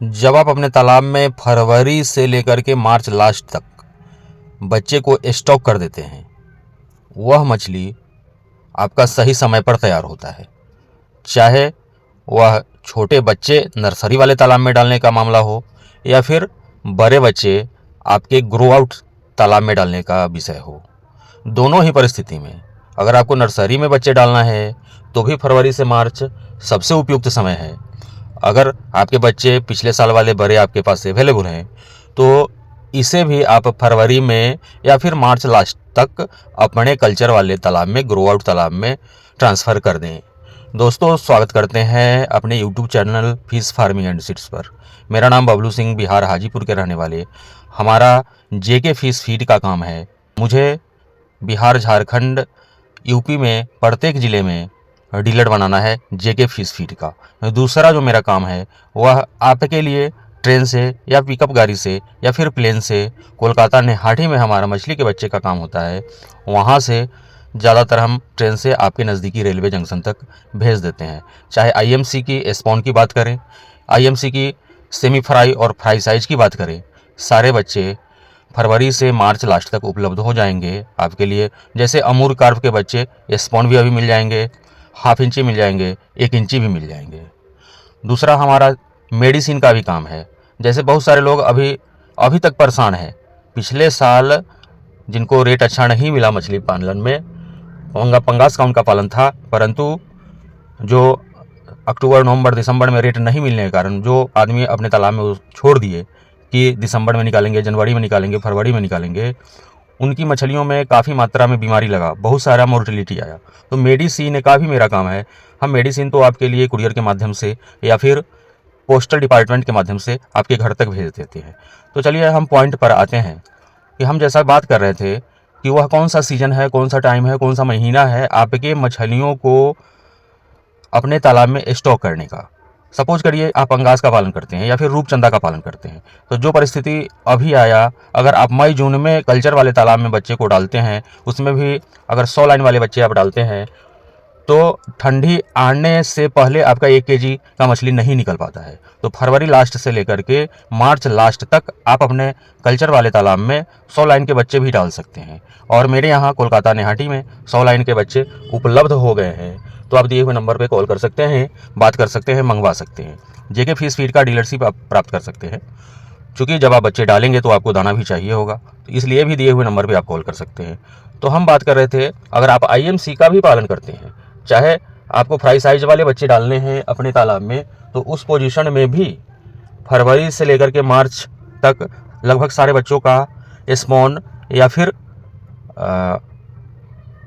जब आप अपने तालाब में फरवरी से लेकर के मार्च लास्ट तक बच्चे को स्टॉक कर देते हैं, वह मछली आपका सही समय पर तैयार होता है। चाहे वह छोटे बच्चे नर्सरी वाले तालाब में डालने का मामला हो या फिर बड़े बच्चे आपके ग्रो आउट तालाब में डालने का विषय हो, दोनों ही परिस्थिति में अगर आपको नर्सरी में बच्चे डालना है तो भी फरवरी से मार्च सबसे उपयुक्त समय है। अगर आपके बच्चे पिछले साल वाले बड़े आपके पास अवेलेबल हैं तो इसे भी आप फरवरी में या फिर मार्च लास्ट तक अपने कल्चर वाले तालाब में, ग्रो आउट तालाब में ट्रांसफ़र कर दें। दोस्तों, स्वागत करते हैं अपने YouTube channel fish farming and seeds पर। मेरा नाम बबलू सिंह, बिहार हाजीपुर के रहने वाले। हमारा जेके फिश फीड का काम है। मुझे बिहार, झारखंड, यूपी में प्रत्येक ज़िले में डीलर बनाना है जेके फिश फीड का। दूसरा जो मेरा काम है वह आपके लिए ट्रेन से या पिकअप गाड़ी से या फिर प्लेन से कोलकाता नेहाटी में हमारा मछली के बच्चे का काम होता है। वहाँ से ज़्यादातर हम ट्रेन से आपके नज़दीकी रेलवे जंक्शन तक भेज देते हैं। चाहे आईएमसी की स्पॉन की बात करें, आईएमसी की सेमी फ्राई और फ्राई साइज की बात करें, सारे बच्चे फरवरी से मार्च लास्ट तक उपलब्ध हो जाएंगे आपके लिए। जैसे अमूर कार्प के बच्चे स्पॉन भी अभी मिल जाएंगे, हाफ इंची मिल जाएंगे, 1 इंची भी मिल जाएंगे। दूसरा हमारा मेडिसिन का भी काम है। जैसे बहुत सारे लोग अभी तक परेशान हैं। पिछले साल जिनको रेट अच्छा नहीं मिला मछली पालन में, पंगास का उनका पालन था, परंतु जो अक्टूबर, नवंबर, दिसंबर में रेट नहीं मिलने के कारण जो आदमी अपने तालाब में वो छोड़ दिए कि दिसंबर में निकालेंगे, जनवरी में निकालेंगे, फरवरी में निकालेंगे, उनकी मछलियों में काफ़ी मात्रा में बीमारी लगा, बहुत सारा मोर्टेलिटी आया। तो मेडिसिन का भी मेरा काम है। हम मेडिसिन तो आपके लिए कुरियर के माध्यम से या फिर पोस्टल डिपार्टमेंट के माध्यम से आपके घर तक भेज देते हैं। तो चलिए हम पॉइंट पर आते हैं कि हम जैसा बात कर रहे थे कि वह कौन सा सीज़न है, कौन सा टाइम है, कौन सा महीना है आपके मछलियों को अपने तालाब में स्टॉक करने का। सपोज करिए आप पंगास का पालन करते हैं या फिर रूपचंदा का पालन करते हैं, तो जो परिस्थिति अभी आया, अगर आप मई जून में कल्चर वाले तालाब में बच्चे को डालते हैं, उसमें भी अगर 100 लाइन वाले बच्चे आप डालते हैं, तो ठंडी आने से पहले आपका 1 केजी का मछली नहीं निकल पाता है। तो फरवरी लास्ट से लेकर के मार्च लास्ट तक आप अपने कल्चर वाले तालाब में 100 लाइन के बच्चे भी डाल सकते हैं। और मेरे यहाँ कोलकाता नेहाटी में 100 लाइन के बच्चे उपलब्ध हो गए हैं। तो आप दिए हुए नंबर पे कॉल कर सकते हैं, बात कर सकते हैं, मंगवा सकते हैं। जेके फिश फीड का डीलरशिप आप प्राप्त कर सकते हैं। चूँकि जब आप बच्चे डालेंगे तो आपको दाना भी चाहिए होगा, तो इसलिए भी दिए हुए नंबर पे आप कॉल कर सकते हैं। तो हम बात कर रहे थे, अगर आप आईएमसी का भी पालन करते हैं, चाहे आपको फ्राई साइज वाले बच्चे डालने हैं अपने तालाब में, तो उस पोजीशन में भी फरवरी से लेकर के मार्च तक लगभग सारे बच्चों का स्पॉन या फिर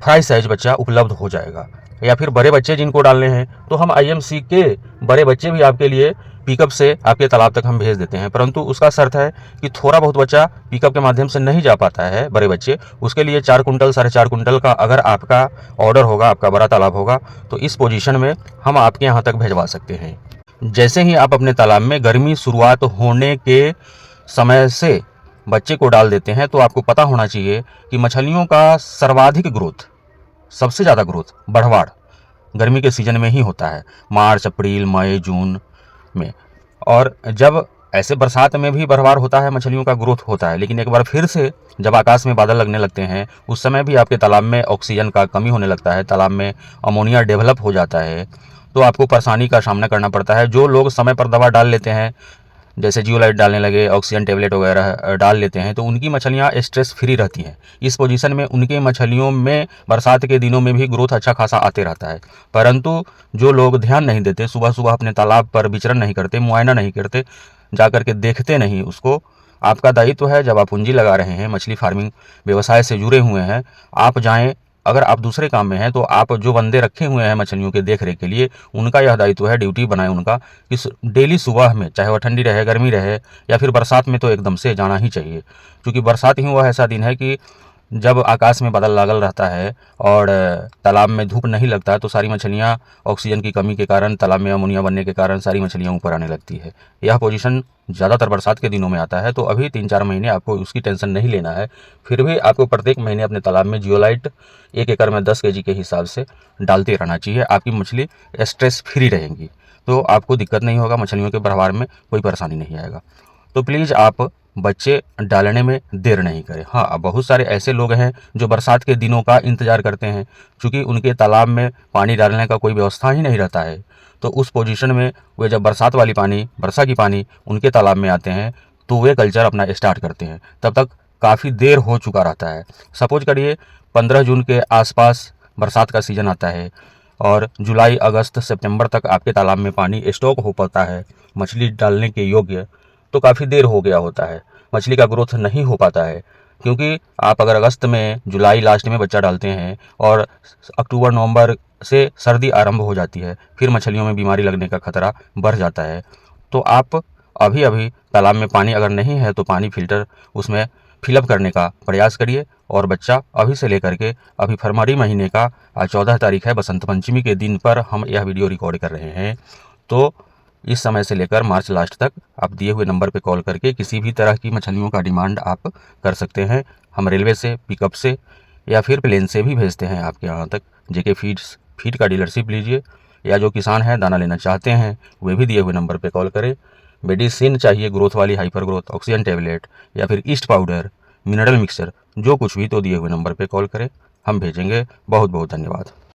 फ्राई साइज बच्चा उपलब्ध हो जाएगा। या फिर बड़े बच्चे जिनको डालने हैं तो हम आईएमसी के बड़े बच्चे भी आपके लिए पिकअप से आपके तालाब तक हम भेज देते हैं। परंतु उसका शर्त है कि थोड़ा बहुत बच्चा पिकअप के माध्यम से नहीं जा पाता है, बड़े बच्चे, उसके लिए 4 कुंटल, 4.5 कुंटल का अगर आपका ऑर्डर होगा, आपका बड़ा तालाब होगा, तो इस पोजीशन में हम आपके यहाँ तक भिजवा सकते हैं। जैसे ही आप अपने तालाब में गर्मी शुरुआत होने के समय से बच्चे को डाल देते हैं, तो आपको पता होना चाहिए कि मछलियों का सर्वाधिक ग्रोथ, सबसे ज़्यादा ग्रोथ, बढ़वाड़ गर्मी के सीज़न में ही होता है, मार्च, अप्रैल, मई, जून में। और जब ऐसे बरसात में भी बढ़वाड़ होता है, मछलियों का ग्रोथ होता है, लेकिन एक बार फिर से जब आकाश में बादल लगने लगते हैं, उस समय भी आपके तालाब में ऑक्सीजन का कमी होने लगता है, तालाब में अमोनिया डेवलप हो जाता है, तो आपको परेशानी का सामना करना पड़ता है। जो लोग समय पर दवा डाल लेते हैं, जैसे जियोलाइट डालने लगे, ऑक्सीजन टेबलेट वगैरह डाल लेते हैं, तो उनकी मछलियाँ स्ट्रेस फ्री रहती हैं। इस पोजीशन में उनके मछलियों में बरसात के दिनों में भी ग्रोथ अच्छा खासा आते रहता है। परंतु जो लोग ध्यान नहीं देते, सुबह सुबह अपने तालाब पर विचरण नहीं करते, मुआयना नहीं करते, जा कर के देखते नहीं उसको, आपका दायित्व है, जब आप पूंजी लगा रहे हैं, मछली फार्मिंग व्यवसाय से जुड़े हुए हैं, आप जाएँ। अगर आप दूसरे काम में हैं तो आप जो बंदे रखे हुए हैं मछलियों के देख रेख के लिए, उनका यह दायित्व है, ड्यूटी बनाए उनका, कि डेली सुबह में, चाहे वह ठंडी रहे, गर्मी रहे या फिर बरसात में, तो एकदम से जाना ही चाहिए। क्योंकि बरसात ही वह ऐसा दिन है कि जब आकाश में बादल लागल रहता है और तालाब में धूप नहीं लगता है, तो सारी मछलियाँ ऑक्सीजन की कमी के कारण, तालाब में अमोनिया बनने के कारण सारी मछलियाँ ऊपर आने लगती है। यह पोजीशन ज़्यादातर बरसात के दिनों में आता है। तो अभी 3-4 महीने आपको उसकी टेंशन नहीं लेना है। फिर भी आपको प्रत्येक महीने अपने तालाब में जियोलाइट 1 एकड़ में 10 केजी के हिसाब से डालते रहना चाहिए। आपकी मछली स्ट्रेस फ्री रहेंगी। तो आपको दिक्कत नहीं होगा, मछलियों के व्यवहार में कोई परेशानी नहीं आएगा। तो प्लीज़ आप बच्चे डालने में देर नहीं करें। हाँ, अब बहुत सारे ऐसे लोग हैं जो बरसात के दिनों का इंतज़ार करते हैं, चूँकि उनके तालाब में पानी डालने का कोई व्यवस्था ही नहीं रहता है। तो उस पोजीशन में वे जब बरसात वाली पानी, वर्षा की पानी उनके तालाब में आते हैं, तो वे कल्चर अपना स्टार्ट करते हैं। तब तक काफ़ी देर हो चुका रहता है। सपोज करिए 15 जून के आसपास बरसात का सीज़न आता है और जुलाई, अगस्त, सितंबर तक आपके तालाब में पानी स्टॉक हो पाता है मछली डालने के योग्य, तो काफ़ी देर हो गया होता है। मछली का ग्रोथ नहीं हो पाता है, क्योंकि आप अगर अगस्त में, जुलाई लास्ट में बच्चा डालते हैं और अक्टूबर नवंबर से सर्दी आरंभ हो जाती है, फिर मछलियों में बीमारी लगने का खतरा बढ़ जाता है। तो आप अभी अभी तालाब में पानी अगर नहीं है तो पानी फ़िल्टर उसमें फिलअप करने का प्रयास करिए। और बच्चा अभी से लेकर के अभी फरवरी महीने का, आज 14 तारीख है, बसंत पंचमी के दिन पर हम यह वीडियो रिकॉर्ड कर रहे हैं। तो इस समय से लेकर मार्च लास्ट तक आप दिए हुए नंबर पर कॉल करके किसी भी तरह की मछलियों का डिमांड आप कर सकते हैं। हम रेलवे से, पिकअप से या फिर प्लेन से भी भेजते हैं आपके यहाँ तक। जेके फीड का डीलरशिप लीजिए, या जो किसान हैं दाना लेना चाहते हैं वे भी दिए हुए नंबर पर कॉल करें। मेडिसिन चाहिए ग्रोथ वाली, हाइपर ग्रोथ, ऑक्सीजन टेबलेट या फिर ईस्ट पाउडर, मिनरल मिक्सचर, जो कुछ भी, तो दिए हुए नंबर पर कॉल करें, हम भेजेंगे। बहुत बहुत धन्यवाद।